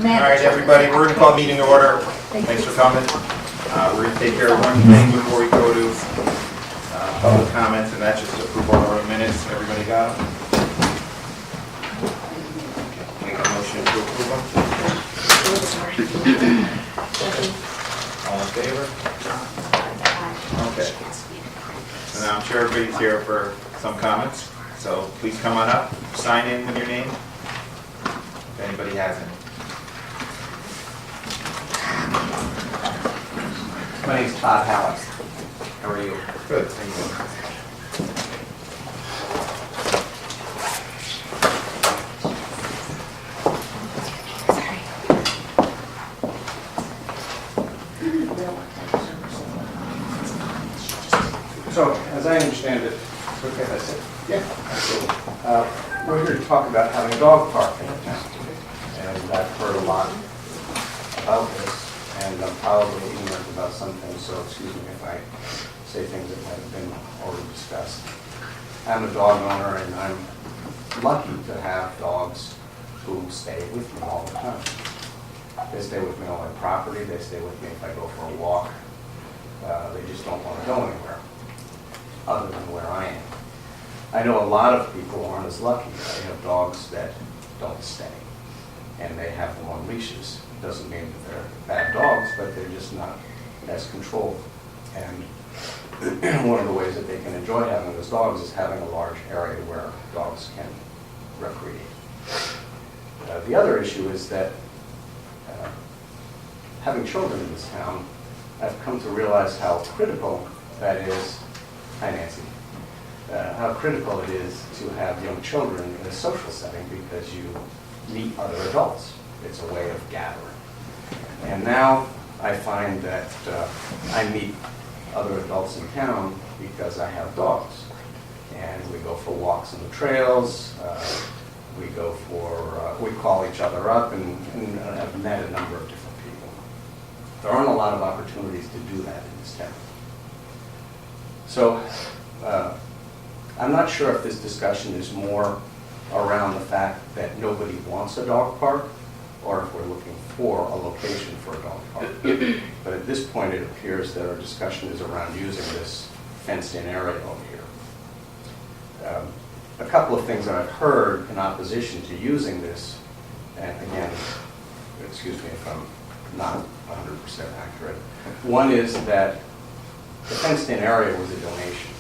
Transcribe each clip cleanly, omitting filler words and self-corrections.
right, everybody, we're going to call meeting to order. Thanks for coming. We're going to take care of one thing before we go to public comments, and that's just approval of the minutes. Everybody got them? Make a motion to approve them. All in favor? Okay. So now I'm sure everybody's here for some comments, so please come on up, sign in with your name, if anybody has any. My name's Todd Hallis. How are you? Good, thank you. So, as I understand it, it's okay if I sit? Yeah, absolutely. We're here to talk about having a dog park in the town. And I've heard a lot about this, and I'm probably ignorant about some things, so excuse me if I say things that haven't been already discussed. I'm a dog owner, and I'm lucky to have dogs who stay with me all the time. They stay with me on my property, they stay with me if I go for a walk. They just don't want to go anywhere other than where I am. I know a lot of people aren't as lucky. They have dogs that don't stay, and they have them on leashes. It doesn't mean that they're bad dogs, but they're just not as controlled. And one of the ways that they can enjoy having those dogs is having a large area where dogs can recreate. The other issue is that having children in this town, I've come to realize how critical that is. Hi, Nancy. How critical it is to have young children in a social setting because you meet other adults. It's a way of gathering. And now I find that I meet other adults in town because I have dogs. And we go for walks on the trails. We call each other up, and I've met a number of different people. There aren't a lot of opportunities to do that in this town. So I'm not sure if this discussion is more around the fact that nobody wants a dog park or if we're looking for a location for a dog park. But at this point it appears that our discussion is around using this fenced-in area over here. A couple of things that I've heard in opposition to using this, and again, excuse me if I'm not 100% accurate. One is that the fenced-in area was a donation,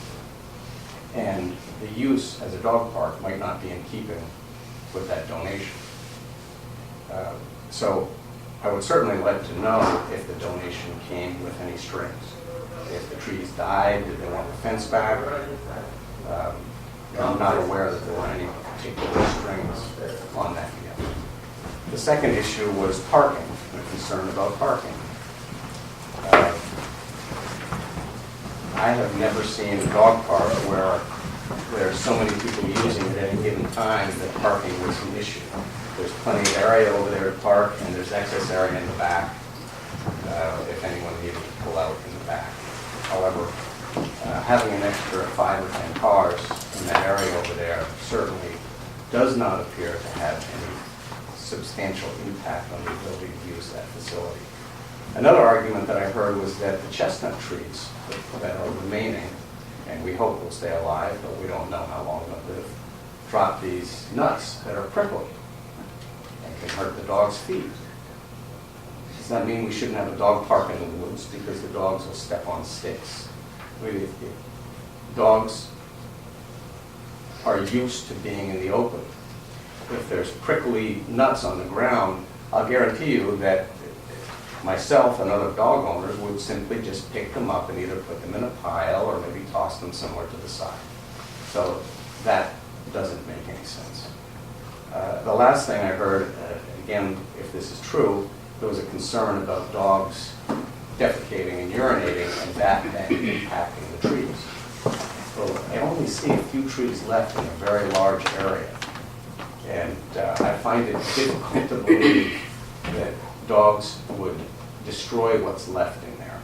and the use as a dog park might not be in keeping with that donation. So I would certainly like to know if the donation came with any strings. If the trees died, did they want the fence back? I'm not aware that there were any particular strings on that yet. The second issue was parking, the concern about parking. I have never seen a dog park where there's so many people using it at any given time that parking was an issue. There's plenty of area over there to park, and there's excess area in the back if anyone needed to pull out in the back. However, having an extra 5 or 10 cars in that area over there certainly does not appear to have any substantial impact on the ability to use that facility. Another argument that I heard was that the chestnut trees that are remaining, and we hope will stay alive, but we don't know how long they'll live, drop these nuts that are prickly and can hurt the dog's feet. Does that mean we shouldn't have a dog park in the woods because the dogs will step on sticks? Dogs are used to being in the open. If there's prickly nuts on the ground, I'll guarantee you that myself and other dog owners would simply just pick them up and either put them in a pile or maybe toss them somewhere to the side. So that doesn't make any sense. The last thing I heard, again, if this is true, there was a concern about dogs defecating and urinating and that then impacting the trees. So I only see a few trees left in a very large area. And I find it difficult to believe that dogs would destroy what's left in there.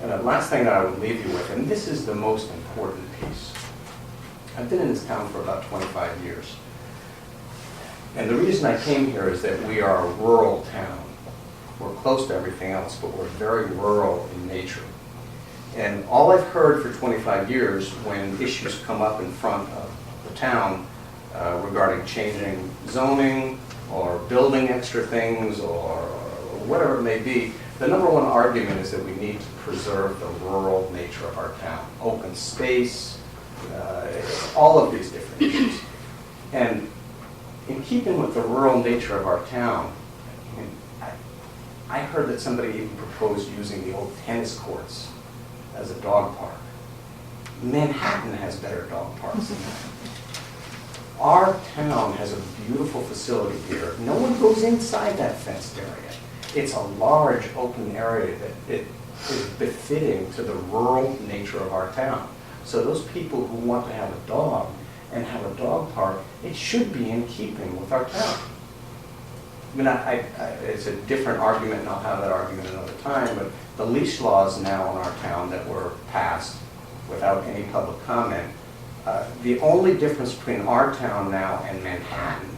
And the last thing that I would leave you with, and this is the most important piece. I've been in this town for about 25 years. And the reason I came here is that we are a rural town. We're close to everything else, but we're very rural in nature. And all I've heard for 25 years when issues come up in front of the town regarding changing zoning or building extra things or whatever it may be, the number one argument is that we need to preserve the rural nature of our town. Open space, all of these different issues. And in keeping with the rural nature of our town, I heard that somebody even proposed using the old tennis courts as a dog park. Manhattan has better dog parks than that. Our town has a beautiful facility here. No one goes inside that fenced area. It's a large open area that it is befitting to the rural nature of our town. So those people who want to have a dog and have a dog park, it should be in keeping with our town. I mean, it's a different argument, and I'll have that argument another time, but the leash laws now in our town that were passed without any public comment, the only difference between our town now and Manhattan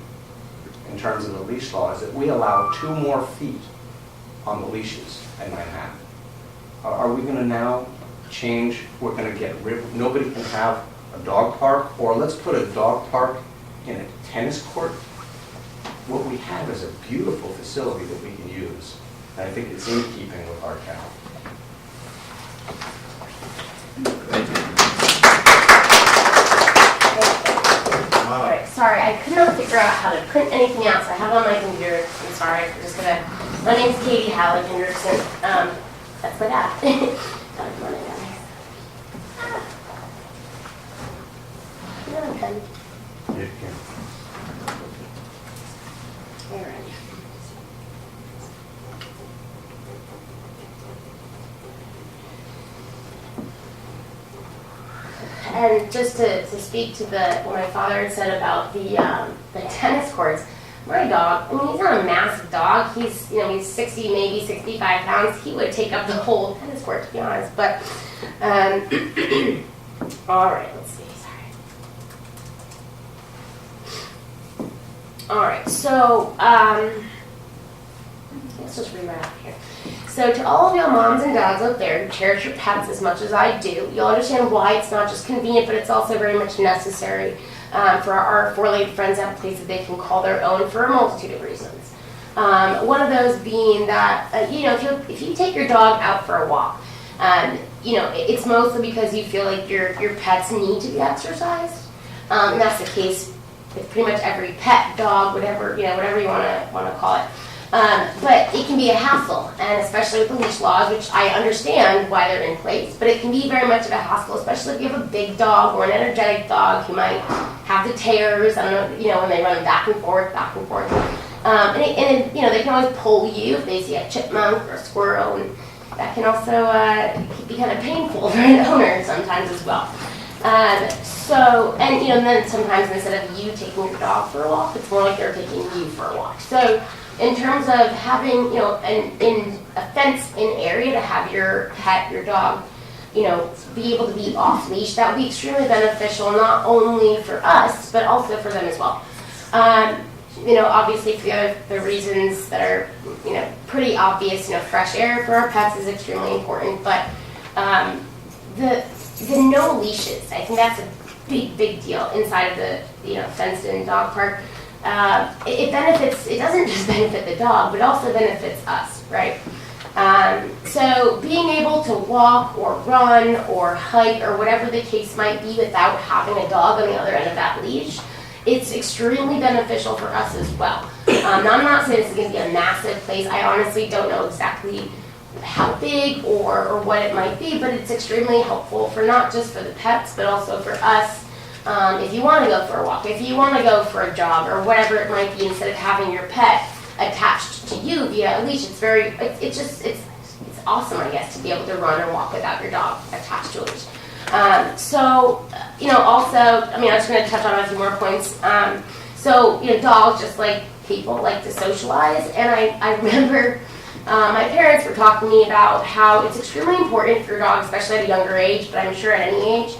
in terms of the leash law is that we allow 2 more feet on the leashes in Manhattan. Are we going to now change? We're going to get rid of, nobody can have a dog park, or let's put a dog park in a tennis court. What we have is a beautiful facility that we can use, and I think it's in keeping with our town. Thank you. All right, sorry, I could not figure out how to print anything else. I have it on my computer. I'm sorry. I'm just gonna. My name's Katie Halleck Henderson. That's my dad. That's my dad. Yeah, I'm done. All right. And just to speak to what my father had said about the tennis courts, my dog, I mean, he's not a massive dog. He's, he's 60, maybe 65 pounds. He would take up the whole tennis court, to be honest. But, all right, let's see, sorry. All right, so, let's just read right out here. So to all of y'all moms and dads out there who cherish your pets as much as I do, you'll understand why it's not just convenient, but it's also very much necessary for our four-legged friends to have a place that they can call their own for a multitude of reasons. One of those being that, if you take your dog out for a walk, it's mostly because you feel like your pets need to be exercised. And that's the case with pretty much every pet, dog, whatever you want to call it. But it can be a hassle, and especially with the leash laws, which I understand why they're in place, but it can be very much of a hassle, especially if you have a big dog or an energetic dog who might have the tears, I don't know, when they run back and forth. And they can always pull you if they see a chipmunk or a squirrel, and that can also be kind of painful for an owner sometimes as well. And then sometimes instead of you taking your dog for a walk, it's more like they're taking you for a walk. So in terms of having, in a fenced-in area to have your pet, your dog, be able to be off leash, that would be extremely beneficial not only for us, but also for them as well. Obviously for the reasons that are, pretty obvious, fresh air for our pets is extremely important, but the no leashes, I think that's a big deal inside of the, fenced-in dog park. It doesn't just benefit the dog, but also benefits us, right? So being able to walk or run or hike or whatever the case might be without having a dog on the other end of that leash, it's extremely beneficial for us as well. Now, I'm not saying this is going to be a massive place. I honestly don't know exactly how big or what it might be, but it's extremely helpful for not just for the pets, but also for us. If you want to go for a walk, if you want to go for a jog or whatever it might be, instead of having your pet attached to you via a leash, it's awesome, I guess, to be able to run or walk without your dog attached to a leash. Also, I'm just going to touch on a few more points. Dogs, just like people, like to socialize, and I remember my parents were talking to me about how it's extremely important for your dog, especially at a younger age, but I'm sure at any age,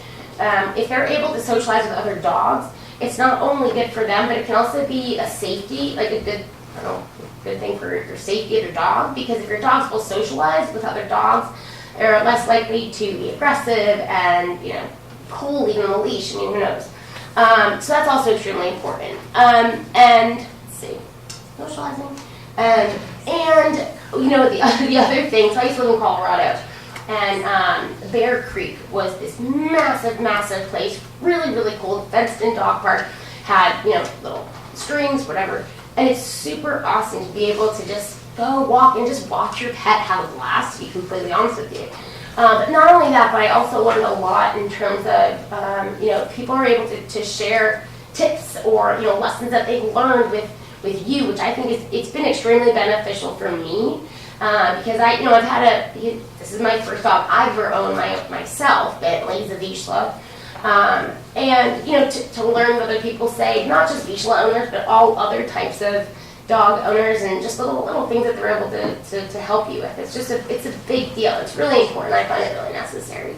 if they're able to socialize with other dogs, it's not only good for them, but it can also be a safety, like a good, I don't know, good thing for your safety of your dog, because if your dogs will socialize with other dogs, they're less likely to be aggressive and, you know, pull even a leash. I mean, who knows? So that's also extremely important. And let's see, socializing, and you know, the other thing. So I used to live in Colorado, and Bear Creek was this massive place, really cool, fenced-in dog park, had, you know, little streams, whatever, and it's super awesome to be able to just go walk and just watch your pet have a blast, to be completely honest with you. But not only that, but I also learned a lot in terms of, you know, people are able to share tips or, you know, lessons that they've learned with you, which I think it's been extremely beneficial for me. Because I, you know, I've had this is my first dog I've ever owned myself, Bentley's a Vizsla. And, you know, to learn what other people say, not just Vizsla owners, but all other types of dog owners, and just little things that they're able to help you with. It's a big deal. It's really important. I find it really necessary.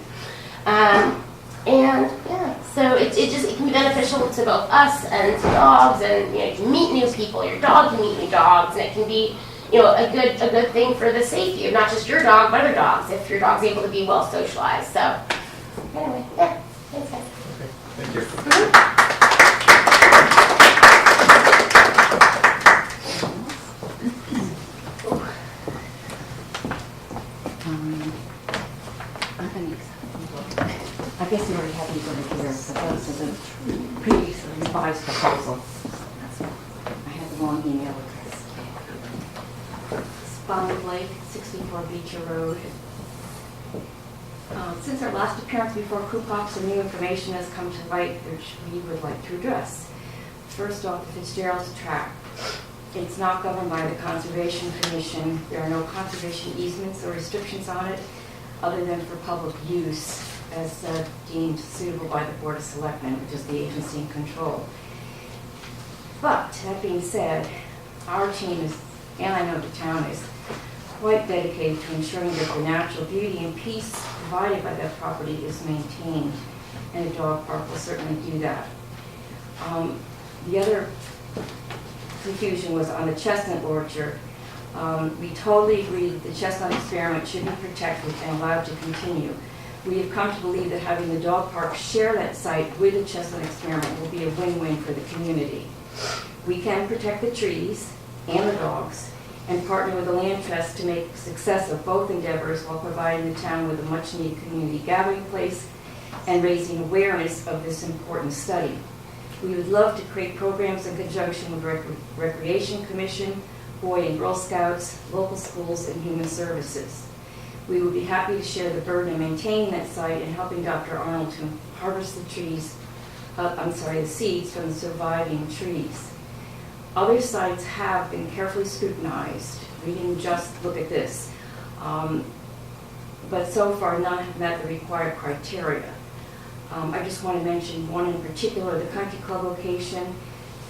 And yeah, so it can be beneficial to both us and to dogs, and, you know, you can meet new people. Your dog can meet new dogs, and it can be, you know, a good thing for the safety of not just your dog, but other dogs, if your dog's able to be well socialized. So anyway, yeah, thanks guys. Okay, thank you. I guess you already have these over here, but those are the previously revised proposal. I have the wrong email address. Spond Lake, 64 Beecher Road. Since our last appearance before Cupop, some new information has come to light which we would like to address. First off, the Fitzgerald's tract. It's not governed by the Conservation Commission. There are no conservation easements or restrictions on it, other than for public use, as deemed suitable by the Board of Selectmen, which is the agency in control. But, that being said, our team is, and I know the town is, quite dedicated to ensuring that the natural beauty and peace provided by that property is maintained, and a dog park will certainly do that. The other confusion was on the chestnut orchard. We totally agree that the chestnut experiment should be protected and allowed to continue. We have come to believe that having the dog park share that site with the chestnut experiment will be a win-win for the community. We can protect the trees and the dogs and partner with the land trust to make a success of both endeavors while providing the town with a much-needed community gathering place and raising awareness of this important study. We would love to create programs in conjunction with Recreation Commission, Boy and Girl Scouts, local schools, and Human Services. We would be happy to share the burden of maintaining that site and helping Dr. Arnold to harvest the seeds from the surviving trees. Other sites have been carefully scrutinized. We didn't just look at this. But so far, none have met the required criteria. I just want to mention one in particular, the country club location.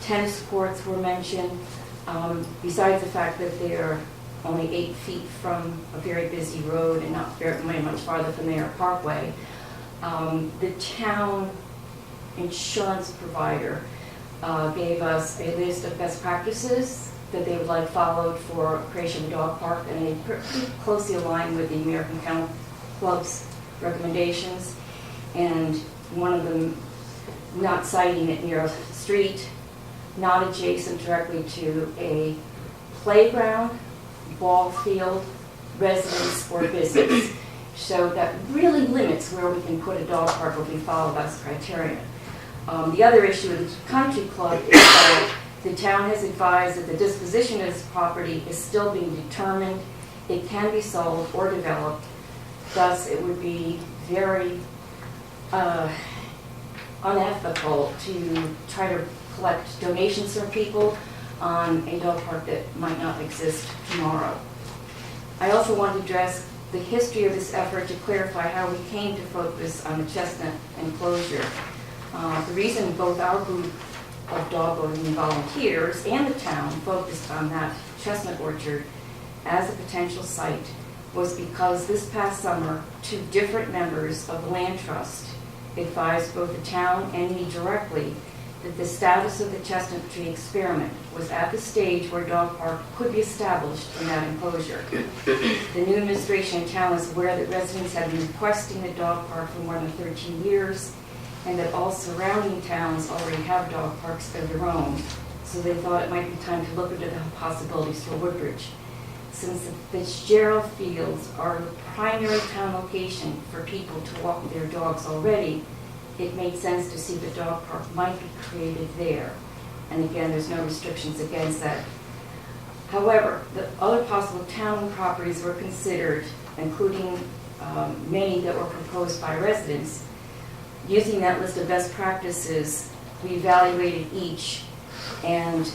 Tennis courts were mentioned. Besides the fact that they're only 8 feet from a very busy road and not very much farther from their parkway, the town insurance provider gave us a list of best practices that they would like followed for creation of a dog park, and they pretty closely align with the American Kennel Club's recommendations. And one of them, not siting it near a street, not adjacent directly to a playground, ball field, residence, or business. So that really limits where we can put a dog park if we follow those criteria. The other issue with the country club is that the town has advised that the disposition of this property is still being determined. It can be sold or developed. Thus, it would be very unethical to try to collect donations from people on a dog park that might not exist tomorrow. I also want to address the history of this effort to clarify how we came to focus on the chestnut enclosure. The reason both our group of dog owning volunteers and the town focused on that chestnut orchard as a potential site was because this past summer, 2 different members of the land trust advised both the town and me directly that the status of the Chestnut Tree experiment was at the stage where a dog park could be established in that enclosure. The new administration in town was aware that residents had been requesting a dog park for more than 13 years, and that all surrounding towns already have dog parks of their own, so they thought it might be time to look into the possibilities for Woodbridge. Since the Fitzgerald Fields are the primary town location for people to walk their dogs already, it made sense to see the dog park might be created there. And again, there's no restrictions against that. However, the other possible town properties were considered, including many that were proposed by residents. Using that list of best practices, we evaluated each, and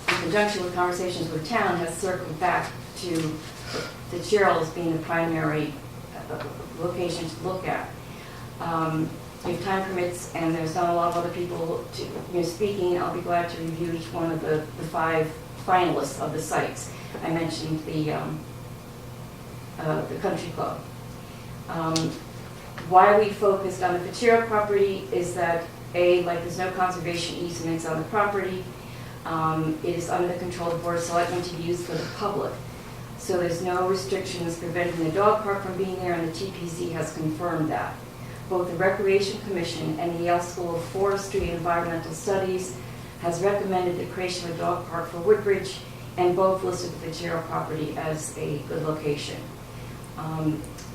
in conjunction with conversations with town, has circled back to Fitzgerald as being the primary location to look at. If time permits and there's not a lot of other people speaking, I'll be glad to review each one of the 5 finalists of the sites. I mentioned the country club. Why we focused on the Fitzgerald property is that like there's no conservation easements on the property. It is under the control of the Board of Selectmen to be used for the public. So there's no restrictions preventing the dog park from being there, and the TPZ has confirmed that. Both the Recreation Commission and the Yale School of Forestry and Environmental Studies has recommended the creation of a dog park for Woodbridge, and both listed the Fitzgerald property as a good location.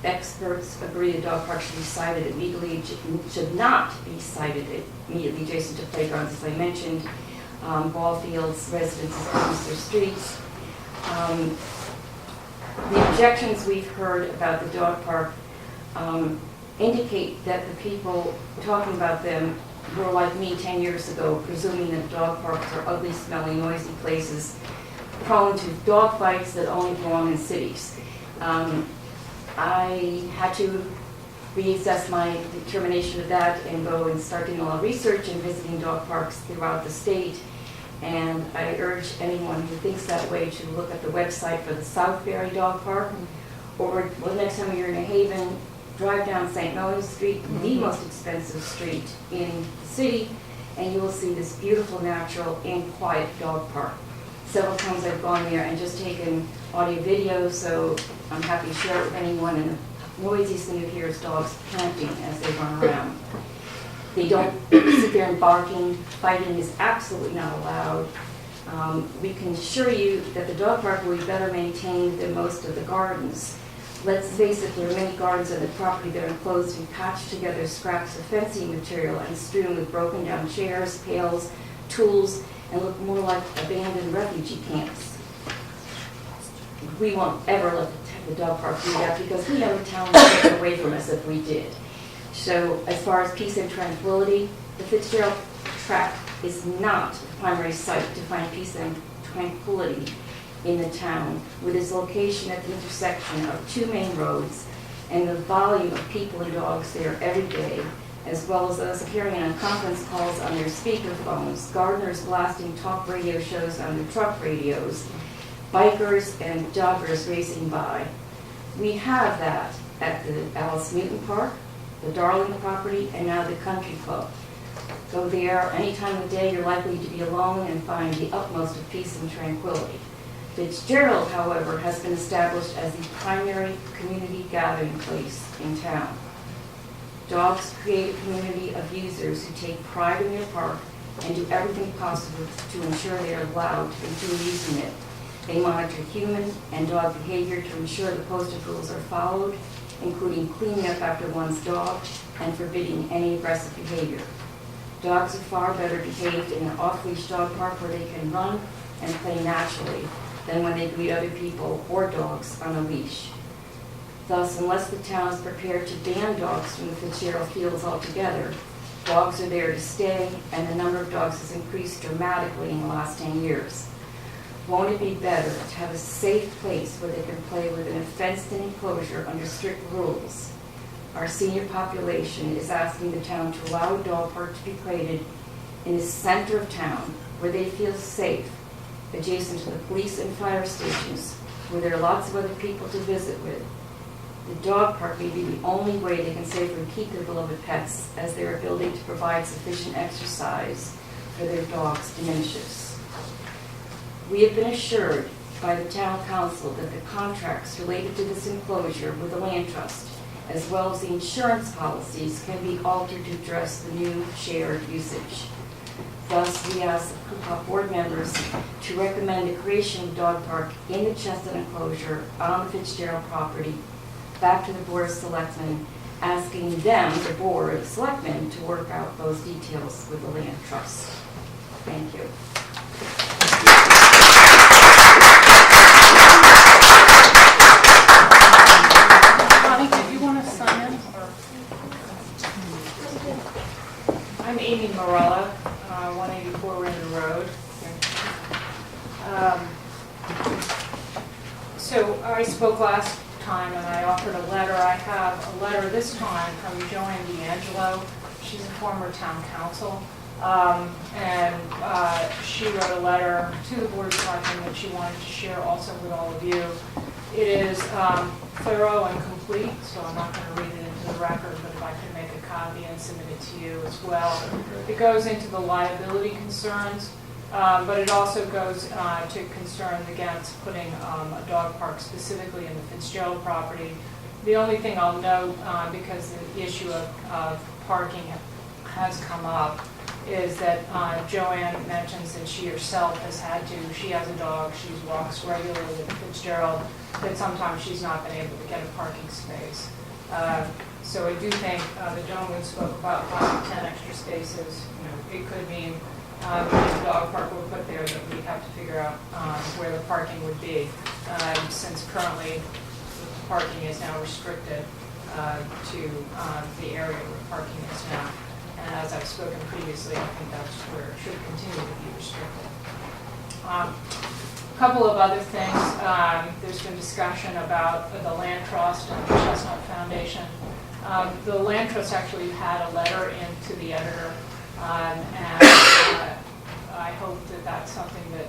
Experts agree the dog park should be sited immediately, should not be sited immediately adjacent to playgrounds, as I mentioned, ball fields, residences, homes, their streets. The objections we've heard about the dog park indicate that the people talking about them were like me 10 years ago, presuming that dog parks are ugly, smelly, noisy places prone to dog fights that only belong in cities. I had to reassess my determination of that and go and start doing a lot of research and visiting dog parks throughout the state. And I urge anyone who thinks that way to look at the website for the Southbury Dog Park, or the next time you're in New Haven, drive down St. Melanie Street, the most expensive street in the city, and you will see this beautiful, natural, and quiet dog park. Several times I've gone there and just taken audio video, so I'm happy to share it with anyone, and the noisiest thing you hear is dogs panting as they run around. They don't sit there and barking. Fighting is absolutely not allowed. We can assure you that the dog park will be better maintained than most of the gardens. Let's face it, there are many gardens on the property that are enclosed in patched together scraps of fencing material and strewn with broken down chairs, pails, tools, and look more like abandoned refugee camps. We won't ever let the dog park do that, because we know the town would take it away from us if we did. So as far as peace and tranquility, the Fitzgerald tract is not the primary site to find peace and tranquility in the town, with its location at the intersection of 2 main roads and the volume of people and dogs there every day, as well as those appearing on conference calls on their speakerphones, gardeners blasting talk radio shows on their truck radios, bikers and joggers racing by. We have that at the Alice Newton Park, the Darling property, and now the Country Club. Go there any time of day, you're likely to be alone and find the utmost of peace and tranquility. Fitzgerald, however, has been established as the primary community gathering place in town. Dogs create a community of users who take pride in their park and do everything possible to ensure they are allowed to continue using it. They monitor human and dog behavior to ensure the posted rules are followed, including cleaning up after one's dog and forbidding any aggressive behavior. Dogs are far better behaved in an off-leash dog park where they can run and play naturally than when they greet other people or dogs on a leash. Thus, unless the town is prepared to ban dogs from the Fitzgerald Fields altogether, dogs are there to stay, and the number of dogs has increased dramatically in the last 10 years. Won't it be better to have a safe place where they can play within a fenced-in enclosure under strict rules? Our senior population is asking the town to allow a dog park to be created in the center of town where they feel safe, adjacent to the police and fire stations, where there are lots of other people to visit with. The dog park may be the only way they can safely keep their beloved pets, as their ability to provide sufficient exercise for their dogs diminishes. We have been assured by the town council that the contracts related to this enclosure with the land trust, as well as the insurance policies, can be altered to address the new shared usage. Thus, we ask the Cupop board members to recommend the creation of a dog park in the Chestnut enclosure on the Fitzgerald property back to the Board of Selectmen, asking them, the Board of Selectmen, to work out those details with the land trust. Thank you. Connie, did you want to sign in? I'm Amy Morella, 184 Rinden Road. So I spoke last time and I offered a letter. I have a letter this time from Joanne D'Angelo. She's a former town council. She wrote a letter to the Board of Selectmen that she wanted to share also with all of you. It is thorough and complete, so I'm not going to read it into the record, but if I could make a copy and submit it to you as well. It goes into the liability concerns, but it also goes to concerns against putting a dog park specifically in the Fitzgerald property. The only thing I'll note, because the issue of parking has come up, is that Joanne mentions that she herself has had to, she has a dog, she walks regularly with Fitzgerald, that sometimes she's not been able to get a parking space. So I do think the gentleman spoke about 5 to 10 extra spaces. You know, it could mean if the dog park were put there that we'd have to figure out where the parking would be, since currently parking is now restricted to the area where parking is now. And as I've spoken previously, I think that's where it should continue to be restricted. A couple of other things. There's been discussion about the Land Trust and the Chestnut Foundation. The Land Trust actually had a letter in to the editor, and I hope that that's something that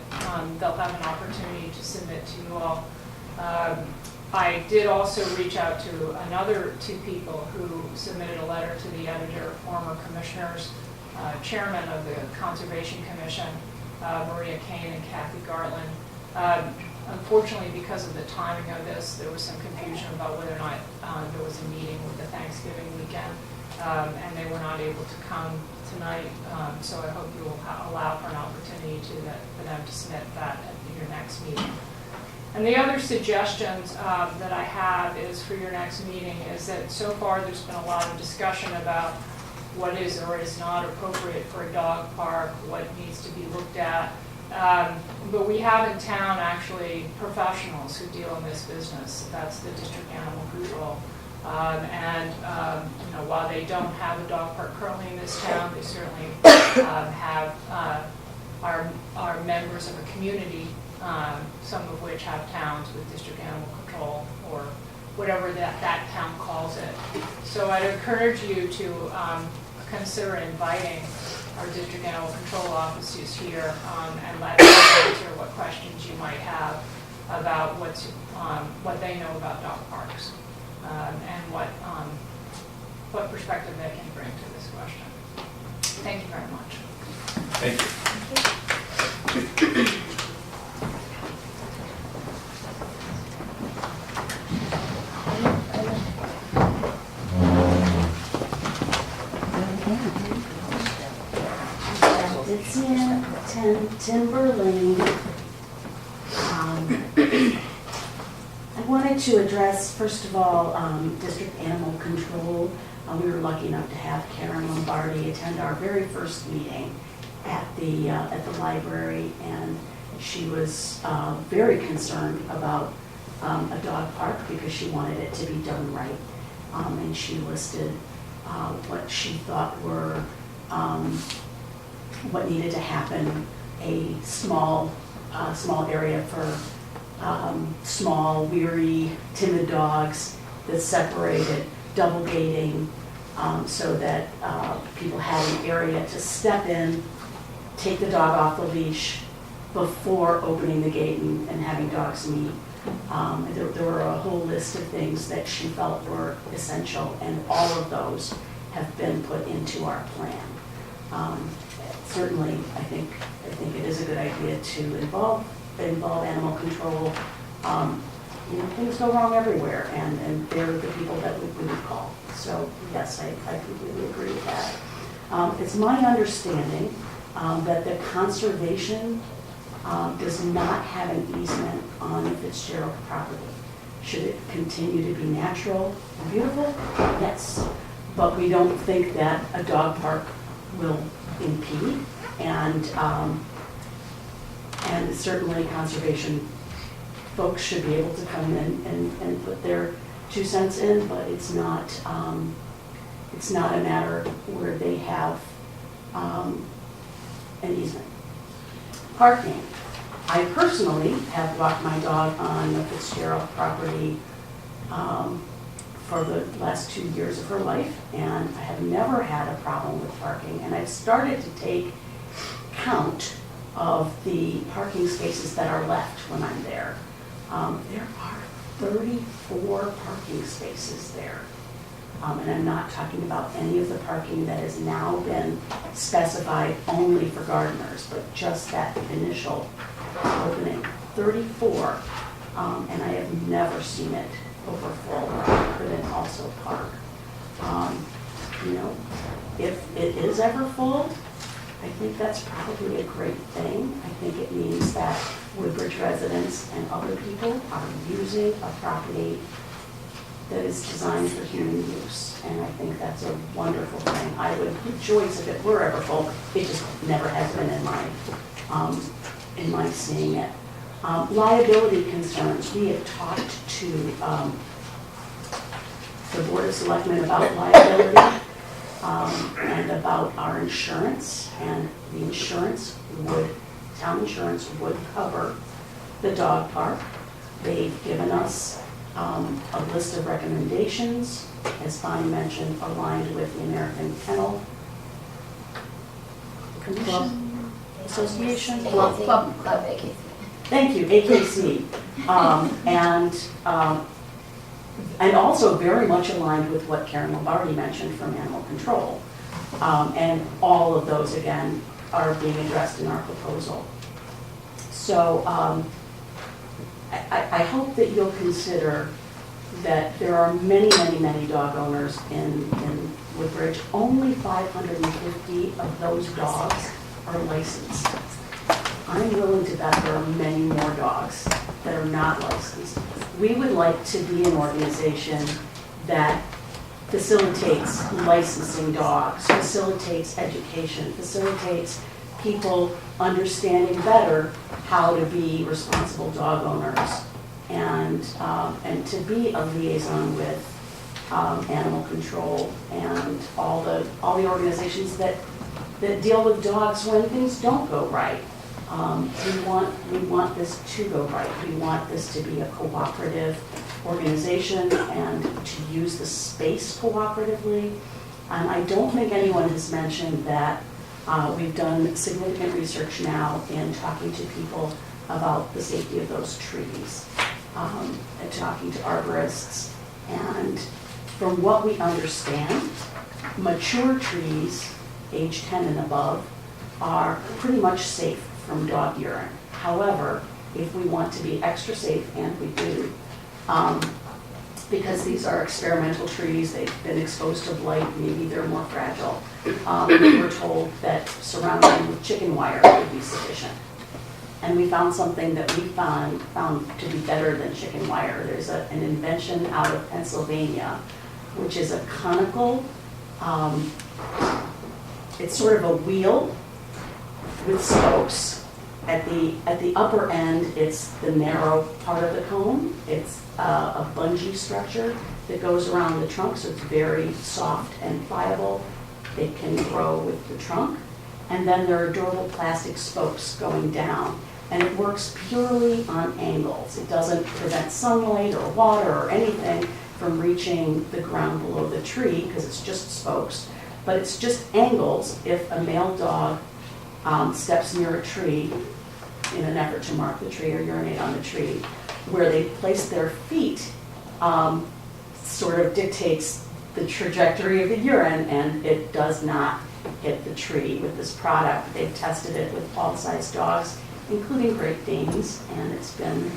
they'll have an opportunity to submit to you all. I did also reach out to another 2 people who submitted a letter to the editor, former commissioners, chairman of the Conservation Commission, Maria Kane and Kathy Gartland. Unfortunately, because of the timing of this, there was some confusion about whether or not there was a meeting with the Thanksgiving weekend, and they were not able to come tonight. So I hope you will allow for an opportunity for them to submit that at your next meeting. And the other suggestions that I have is for your next meeting is that so far there's been a lot of discussion about what is or is not appropriate for a dog park, what needs to be looked at. But we have in town actually professionals who deal in this business. That's the District Animal Control. While they don't have a dog park currently in this town, they certainly are members of a community, some of which have towns with District Animal Control or whatever that town calls it. So I'd encourage you to consider inviting our District Animal Control officers here and let them answer what questions you might have about what they know about dog parks and what perspective they can bring to this question. Thank you very much. Thank you. It's in 10 Timber Lane. I wanted to address, first of all, District Animal Control. We were lucky enough to have Karen Lombardi attend our very first meeting at the library, and she was very concerned about a dog park because she wanted it to be done right. And she listed what she thought were what needed to happen: a small area for small, weary, timid dogs that's separated, double gating, so that people had an area to step in, take the dog off the leash before opening the gate and having dogs meet. There were a whole list of things that she felt were essential, and all of those have been put into our plan. Certainly, I think it is a good idea to involve animal control. Things go wrong everywhere, and they're the people that we would call. So yes, I completely agree with that. It's my understanding that the conservation does not have an easement on the Fitzgerald property. Should it continue to be natural and beautiful? Yes. But we don't think that a dog park will impede, and certainly conservation folks should be able to come in and put their 2 cents in, but it's not a matter where they have an easement. Parking. I personally have walked my dog on the Fitzgerald property for the last 2 years of her life, and I have never had a problem with parking. And I've started to take count of the parking spaces that are left when I'm there. There are 34 parking spaces there. And I'm not talking about any of the parking that has now been specified only for gardeners, but just that initial opening, 34. And I have never seen it overfull where I couldn't also park. If it is ever full, I think that's probably a great thing. I think it means that Woodbridge residents and other people are using a property that is designed for human use, and I think that's a wonderful thing. I would rejoice if it were ever full. It just never has been in my seeing it. Liability concerns. We have talked to the Board of Selectmen about liability and about our insurance, and the town insurance would cover the dog park. They've given us a list of recommendations, as Bonnie mentioned, aligned with the American Kennel Commission Association. Club AKC. Thank you, AKC. And also very much aligned with what Karen Lombardi mentioned from Animal Control. And all of those, again, are being addressed in our proposal. So I hope that you'll consider that there are many, many, many dog owners in Woodbridge. Only 550 of those dogs are licensed. I'm willing to bet there are many more dogs that are not licensed. We would like to be an organization that facilitates licensing dogs, facilitates education, facilitates people understanding better how to be responsible dog owners, and to be a liaison with animal control and all the organizations that deal with dogs when things don't go right. We want this to go right. We want this to be a cooperative organization and to use the space cooperatively. And I don't think anyone has mentioned that we've done significant research now in talking to people about the safety of those trees, and talking to arborists. And from what we understand, mature trees, age 10 and above, are pretty much safe from dog urine. However, if we want to be extra safe, and we do, because these are experimental trees, they've been exposed to blight, maybe they're more fragile, we were told that surrounding them with chicken wire would be sufficient. And we found something that we found to be better than chicken wire. There's an invention out of Pennsylvania, which is a conical, it's sort of a wheel with spokes. At the upper end, it's the narrow part of the cone. It's a bungee structure that goes around the trunk, so it's very soft and pliable. It can grow with the trunk. And then there are durable plastic spokes going down. And it works purely on angles. It doesn't prevent sunlight or water or anything from reaching the ground below the tree, because it's just spokes. But it's just angles if a male dog steps near a tree in an effort to mark the tree or urinate on the tree. where they place their feet sort of dictates the trajectory of the urine, and it does not hit the tree with this product. They've tested it with all size dogs, including Great Danes, and it's been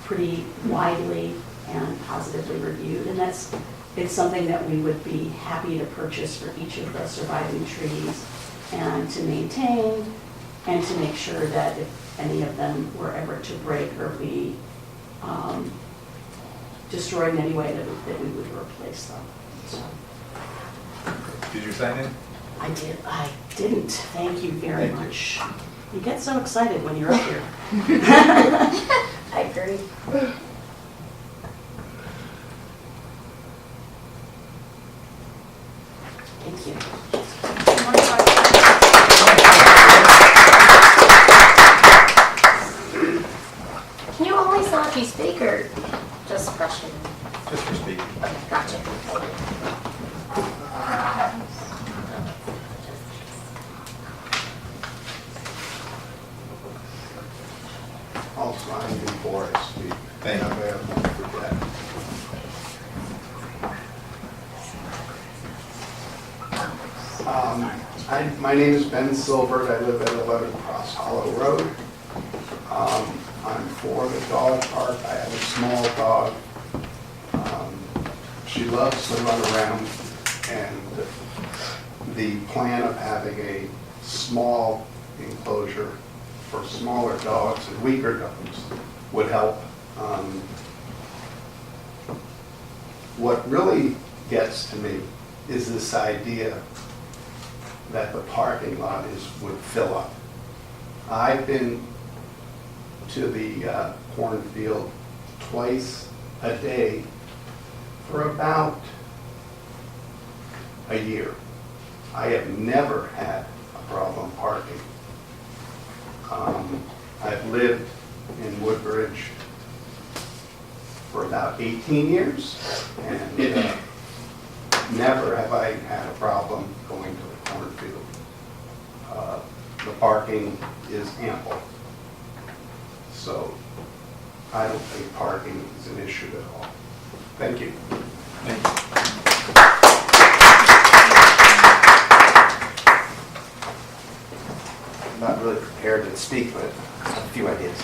pretty widely and positively reviewed. And it's something that we would be happy to purchase for each of the surviving trees and to maintain, and to make sure that if any of them were ever to break or be destroyed in any way, that we would replace them. So Did you sign in? I didn't. Thank you very much. You get so excited when you're up here. I agree. Thank you. Can you only sell if you speak or just question? Just for speaking. Okay, gotcha. I'll sign before I speak. Thank you. That way I won't forget. My name is Ben Silbert. I live at 11 Cross Hollow Road. I'm for the dog park. I have a small dog. She loves to run around, and the plan of having a small enclosure for smaller dogs and weaker dogs would help. What really gets to me is this idea that the parking lot would fill up. I've been to the cornfield twice a day for about a year. I have never had a problem parking. I've lived in Woodbridge for about 18 years, and never have I had a problem going to the cornfield. The parking is ample, so I don't think parking is an issue at all. Thank you. Thank you. I'm not really prepared to speak, but a few ideas.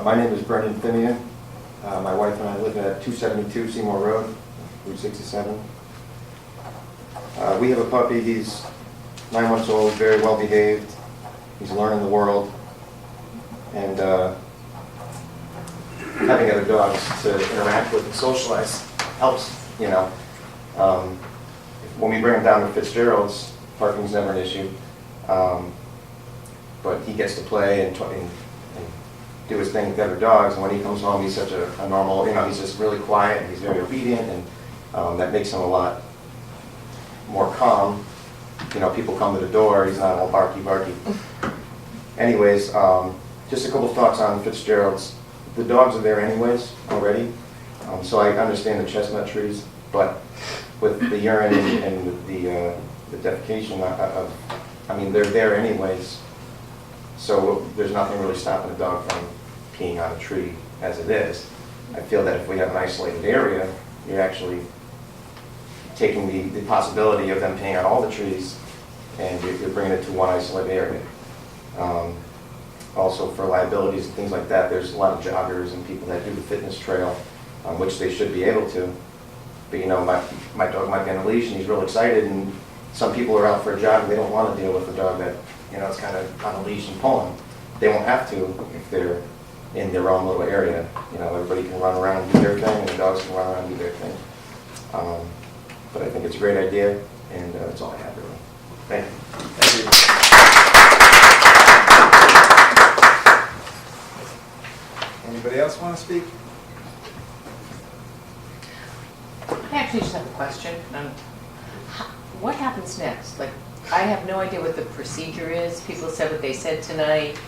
My name is Brendan Finian. My wife and I live at 272 Seymour Road, Route 67. We have a puppy. He's 9 months old, very well behaved. He's learning the world. And having other dogs to interact with and socialize helps, you know. When we bring him down to Fitzgerald's, parking's never an issue. But he gets to play and do his thing with other dogs, and when he comes home, he's such a normal, you know, he's just really quiet, and he's very obedient, and that makes him a lot more calm. You know, people come to the door, he's not all barky. Anyways, just a couple thoughts on Fitzgerald's. The dogs are there anyways, already, so I understand the chestnut trees, but with the urine and with the defecation, I mean, they're there anyways. So there's nothing really stopping a dog from peeing on a tree as it is. I feel that if we have an isolated area, you're actually taking the possibility of them peeing on all the trees, and you're bringing it to one isolated area. Also for liabilities and things like that, there's a lot of joggers and people that do the fitness trail, which they should be able to. But you know, my dog might be on a leash and he's real excited, and some people are out for a jog and they don't want to deal with a dog that, you know, it's kind of on a leash and pulling. They won't have to if they're in their own little area. You know, everybody can run around and do their thing, and the dogs can run around and do their thing. But I think it's a great idea, and that's all I have really. Thank you. Thank you. Anybody else want to speak? I actually just have a question. What happens next? Like, I have no idea what the procedure is. People said what they said tonight.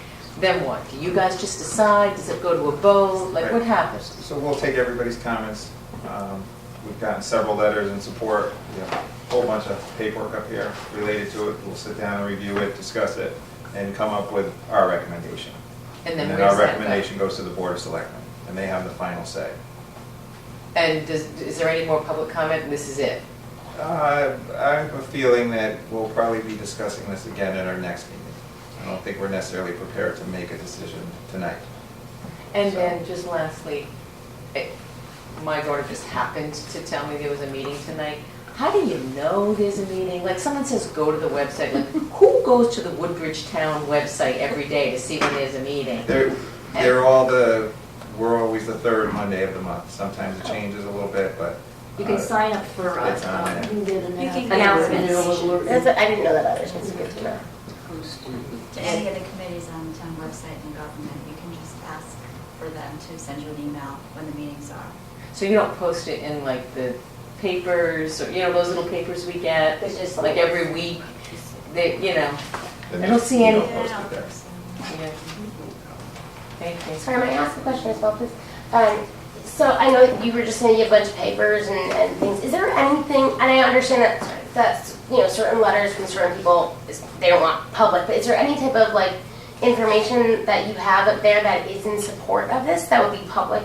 Then what? Do you guys just decide? Does it go to a vote? Like, Right. what happens? So we'll take everybody's comments. we've gotten several letters in support, a whole bunch of paperwork up here related to it. We'll sit down and review it, discuss it, and come up with our recommendation. And then our where's that go? recommendation goes to the Board of Selectmen, and they have the final say. And is there any more public comment? This is it? I have a feeling that we'll probably be discussing this again at our next meeting. I don't think we're necessarily prepared to make a decision tonight. And So- then just lastly, my daughter just happened to tell me there was a meeting tonight. How do you know there's a meeting? Like someone says, go to the website. Like who goes to the Woodbridge Town website every day to see when there's a meeting? We're always the third Monday of the month. Sometimes it changes a little bit, but. You can sign up for, It's on there. you can get an You can get announcement. That's I didn't know that either, so it's good to know. To any of the committees on the town website and government, you can just ask for them to send you an email when the meetings are. So you don't post it in like the papers or, those little papers we get, It's just like every week, they, then I don't see you any- don't post it there. yeah. Anything. Sorry, may I ask a question as well, please? So I know you were just saying you have a bunch of papers and things. Is there anything, and I understand that's, certain letters from certain people, they don't want public, but is there any type of like information that you have up there that is in support of this that would be public?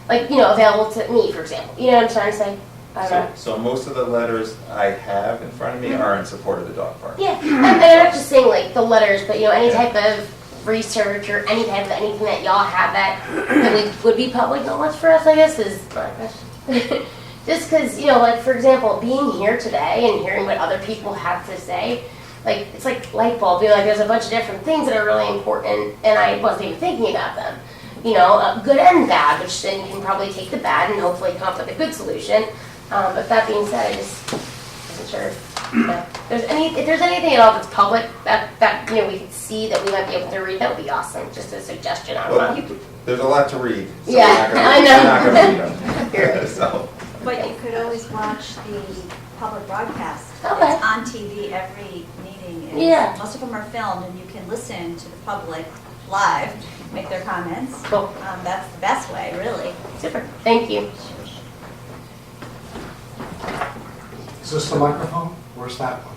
Like, available to me, for example. You know what I'm trying to say? I don't know. So most of the letters I have in front of me are in support of the dog park. Yeah, and I'm not just saying like the letters, but any type of research or any type of anything that y'all have that would be public knowledge for us, I guess, is my question. Just because, like for example, being here today and hearing what other people have to say, like it's like light bulb. There's a bunch of different things that are really important, and I wasn't even thinking about them. Good and bad, which then you can probably take the bad and hopefully come up with a good solution. But that being said, I just wasn't sure if there's anything at all that's public that we could see that we might be able to read. That would be awesome. Just a suggestion on Well, one. there's a lot to read. So Yeah, I know. We're not going to read them. So, But you could always watch the public broadcast. Okay. It's on TV every meeting. Yeah. Most of them are filmed, and you can listen to the public live, make their comments. Cool. That's the best way, really. Super. Thank you. Is this the microphone? Where's that one?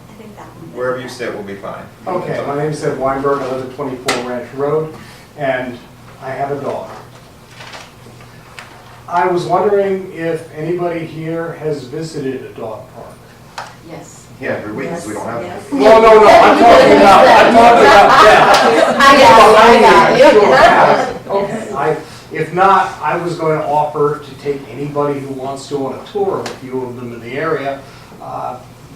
I think that one. wherever you sit will be fine. Okay, my name is Ed Weinberg, I live at 24 Ranch Road, and I have a dog. I was wondering if anybody here has visited a dog park. Yes. Yeah, every week, 'cause we don't have. Yes. No, I'm talking about them. I got you. Okay, if not, I was going to offer to take anybody who wants to on a tour of a few of them in the area.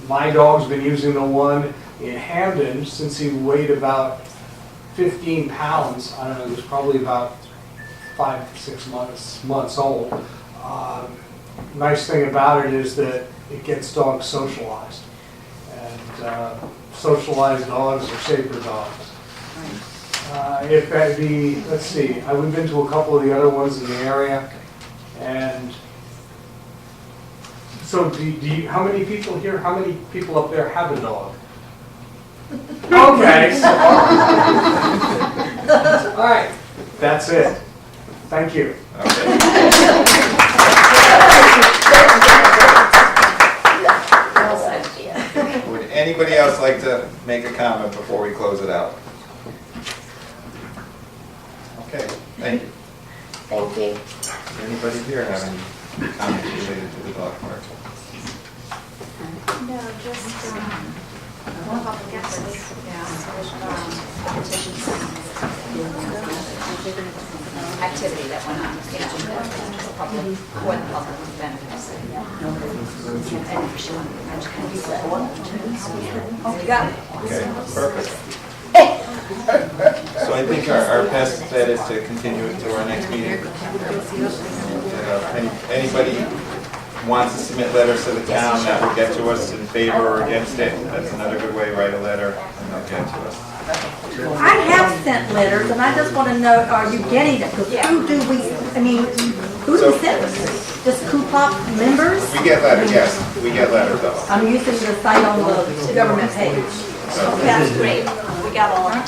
My dog's been using the one in Hamden since he weighed about 15 pounds. I don't know, he was probably about 5, 6 months old. Nice thing about it is that it gets dogs socialized. And socialized dogs are safer dogs. If that'd be, let's see, we've been to a couple of the other ones in the area, and so how many people here, how many people up there have a dog? Okay, so, all right, that's it. Thank you. Okay. Would anybody else like to make a comment before we close it out? Okay, thank you. Thank you. Does anybody here have any comments related to the dog park? No, just, public efforts, activity that went on, public, for the public benefits. And if she wanted to mention anything. You got it. Okay, perfect. So I think our best bet is to continue it to our next meeting. Anybody wants to submit letters to the town that will get to us in favor or against it, that's another good way, write a letter and they'll get to us. I have sent letters, and I just want to know, are you getting it? Because who do we send them to? Just Cupop members? We get letters, yes, we get letters though. I'm using the site on the government page. So, That's great. We got all of them.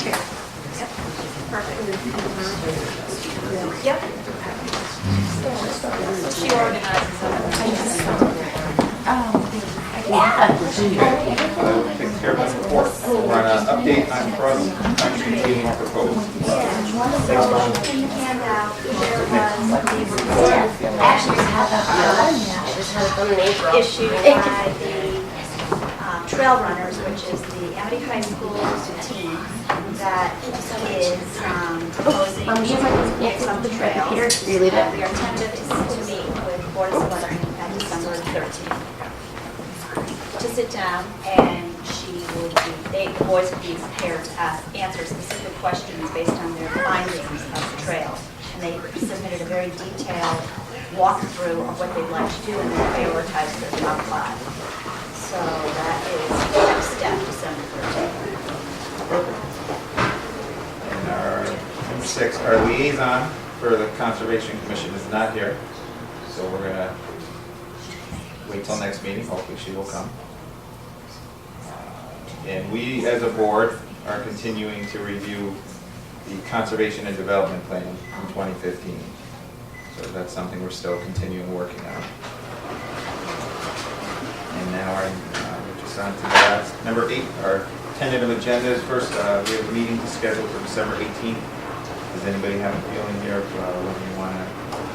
Perfect. Yep. She organizes them. Takes care of my report. We're on an update on cross-country team proposal. Actually, have that. Just have it on the name. Issued by the Trail Runners, which is the Amity High School team that is proposing some trails. Peter, you leave it. We are tentative to meet with Board of Selectmen at December 13th to sit down, and the boys will be prepared to answer specific questions based on their findings of the trail. And they submitted a very detailed walkthrough of what they'd like to do and then prioritize their top 5. So that is the next step, December 13th. And our number 6, our liaison for the Conservation Commission is not here. So we're gonna wait till next meeting, hopefully she will come. And we, as a board, are continuing to review the Conservation and Development Plan from 2015. So that's something we're still continuing working on. And now we're just on to the last, number 8, our tentative agendas. First, we have a meeting scheduled for December 18th. Does anybody have a feeling here of whether you want to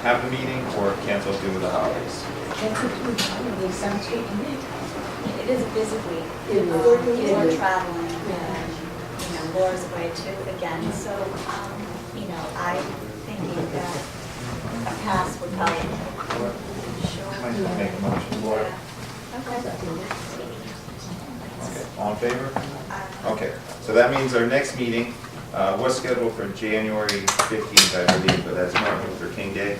have the meeting or cancel due to the holidays? It is a busy week. People are traveling, and, Laura's away too again. So, I'm thinking that a pass would help. Might as well make a motion, Laura. Okay. Okay, all in favor? Okay, so that means our next meeting was scheduled for January 15th, I believe, but that's Martin Luther King Day.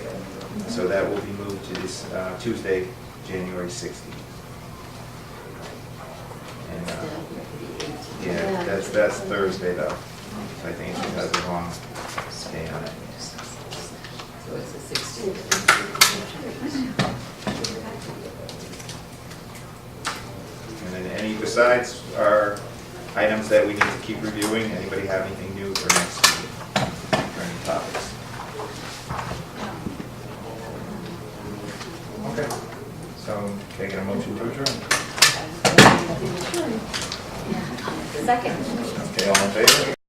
So that will be moved to this Tuesday, January 16th. And, yeah, that's Thursday though. So I think she has the wrong day on it. So it's the 16th. And then any besides our items that we need to keep reviewing, anybody have anything new for next meeting? For any topics? Okay, so taking a motion to adjourn. Second. Okay, all in favor?